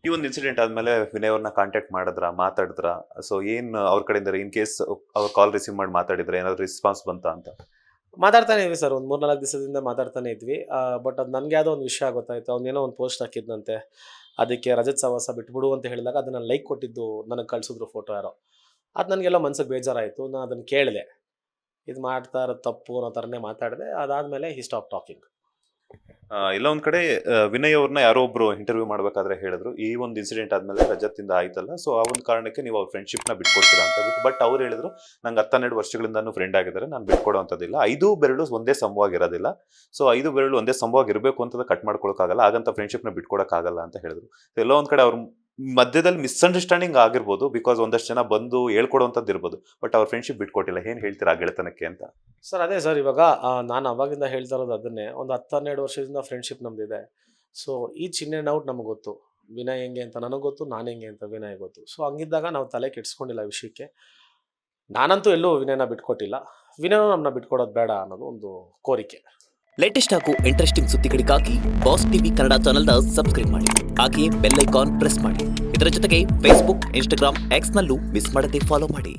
ಈ ಒಂದು ಇನ್ಸಿಡೆಂಟ್ ಆದ್ಮೇಲೆ ವಿನಯ್ ಅವ್ರನ್ನ ಕಾಂಟ್ಯಾಕ್ಟ್ ಮಾತಾಡಿದ್ರ? ಸೊ ಏನ್ ಅವ್ರ ಕಡೆಯಿಂದ ಇನ್ ಕೇಸ್ ಅವ್ರ ಕಾಲ್ ರಿಸೀವ್ ಮಾಡಿ ಮಾತಾಡಿದ್ರೆ ಏನಾದ್ರು ರೆಸ್ಪಾನ್ಸ್ ಬಂತಾ ಅಂತ? ಮಾತಾಡ್ತಾನೆ ಇದ್ವಿ ಸರ್. ಒಂದು 3-4 ದಿವಸದಿಂದ ಮಾತಾಡ್ತಾನೆ ಇದ್ವಿ. ಬಟ್ ಅದು ನನಗೆ ಯಾವುದೋ ಒಂದು ವಿಷಯ ಗೊತ್ತಾಯ್ತು. ಅವನೇನೋ ಒಂದು ಪೋಸ್ಟ್ ಹಾಕಿದ್ನಂತೆ. ಅದಕ್ಕೆ ರಜತ್ ಸಹವಾಸ ಬಿಟ್ಬಿಡು ಅಂತ ಹೇಳಿದಾಗ ಅದನ್ನ ಲೈಕ್ ಕೊಟ್ಟಿದ್ದು ನನಗೆ ಕಳಿಸಿದ್ರು ಫೋಟೋ ಯಾರೋ. ಅದು ನನಗೆಲ್ಲ ಮನ್ಸಿಗೆ ಬೇಜಾರಾಯಿತು. ನಾನು ಅದನ್ನು ಕೇಳಿದೆ. ಇದು ಮಾಡ್ತಾ ಇರೋದು ತಪ್ಪು ಅನ್ನೋ ಥರನೇ ಮಾತಾಡಿದೆ. ಅದಾದಮೇಲೆ ಹಿ ಸ್ಟಾಪ್ ಟಾಕಿಂಗ್. ಎಲ್ಲ ಒಂದ್ ಕಡೆ ವಿನಯ್ ಅವ್ರನ್ನ ಯಾರೋ ಒಬ್ರು ಇಂಟರ್ವ್ಯೂ ಮಾಡ್ಬೇಕಾದ್ರೆ ಹೇಳಿದ್ರು, ಈ ಒಂದು ಇನ್ಸಿಡೆಂಟ್ ಆದ್ಮೇಲೆ ರಜತ್ ಇಂದ ಆಯ್ತಲ್ಲ, ಸೊ ಆ ಒಂದು ಕಾರಣಕ್ಕೆ ನೀವು ಅವ್ರ ಫ್ರೆಂಡ್ಶಿಪ್ ನ ಬಿಟ್ಕೊಡ್ತೀರಾ ಅಂತ ಹೇಳ್ಬಿಟ್ಟು. ಬಟ್ ಅವ್ರು ಹೇಳಿದ್ರು, ನಂಗೆ 12 ವರ್ಷಗಳಿಂದಾನು ಫ್ರೆಂಡ್ ಆಗಿದ್ದಾರೆ, ನಾನು ಬಿಟ್ಕೊಡೋಂಥದ್ದಿಲ್ಲ. 5 ಬೆರಳು ಒಂದೇ ಸಮವಾಗಿರೋದಿಲ್ಲ. ಸೊ 5 ಬೆರಳು ಒಂದೇ ಸಮವಾಗಿ ಇರಬೇಕು ಅಂತ ಕಟ್ ಮಾಡ್ಕೊಳಕ್ಕಾಗಲ್ಲ, ಹಾಗಂತ ಫ್ರೆಂಡ್ಶಿಪ್ ನ ಬಿಟ್ಕೊಡಕ್ಕಾಗಲ್ಲ ಅಂತ ಹೇಳಿದ್ರು. ಎಲ್ಲೋ ಒಂದ್ ಕಡೆ ಅವ್ರ ಮಧ್ಯದಲ್ಲಿ ಮಿಸ್ಅಂಡರ್ಸ್ಟ್ಯಾಂಡಿಂಗ್ ಆಗಿರ್ಬೋದು, ಬಿಕಾಸ್ ಒಂದಷ್ಟು ಜನ ಬಂದು ಹೇಳ್ಕೊಡುವಂಥದ್ದು ಇರ್ಬೋದು. ಬಟ್ ಅವ್ರ ಫ್ರೆಂಡ್ಶಿಪ್ ಬಿಟ್ಕೊಟ್ಟಿಲ್ಲ. ಏನ್ ಹೇಳ್ತೀರಾ ಆ ಗೆಳೆತನಕ್ಕೆ ಅಂತ? ಸರ್ ಅದೇ ಸರ್, ಇವಾಗ ನಾನು ಅವಾಗಿಂದ ಹೇಳ್ತಾ ಇರೋದು ಅದನ್ನೇ. ಒಂದು 10-12 ವರ್ಷದಿಂದ ಫ್ರೆಂಡ್ಶಿಪ್ ನಮ್ಮದಿದೆ. So each in and out ನಮಗೆ ಗೊತ್ತು. ವಿನಯ್ ಹೆಂಗೆ ಅಂತ ನನಗೆ ಗೊತ್ತು, ನಾನು ಹೆಂಗೆ ಅಂತ ವಿನಯ್ ಗೊತ್ತು. ಸೊ ಹಂಗಿದ್ದಾಗ ನಾವು ತಲೆ ಕೆಡಿಸ್ಕೊಂಡಿಲ್ಲ ವಿಷಯಕ್ಕೆ. ನಾನಂತೂ ಎಲ್ಲೂ ವಿನಯನ ಬಿಟ್ಕೊಟ್ಟಿಲ್ಲ. ವಿನಯನೂ ನಮ್ಮನ್ನ ಬಿಟ್ಕೊಡೋದು ಬೇಡ ಅನ್ನೋದು ಒಂದು ಕೋರಿಕೆ. ಲೇಟೆಸ್ಟ್ ಹಾಗೂ ಇಂಟ್ರೆಸ್ಟಿಂಗ್ ಸುದ್ದಿಗಳಿಗಾಗಿ ಬಾಸ್ ಟಿವಿ ಕನ್ನಡ ಚಾನೆಲ್ನ ಸಬ್ಸ್ಕ್ರೈಬ್ ಮಾಡಿ. ಹಾಗೆಯೇ ಬೆಲ್ ಐಕಾನ್ ಪ್ರೆಸ್ ಮಾಡಿ. ಇದರ ಜೊತೆಗೆ ಫೇಸ್ಬುಕ್, ಇನ್ಸ್ಟಾಗ್ರಾಮ್, ಎಕ್ಸ್ನಲ್ಲೂ ಮಿಸ್ ಮಾಡದೆ ಫಾಲೋ ಮಾಡಿ.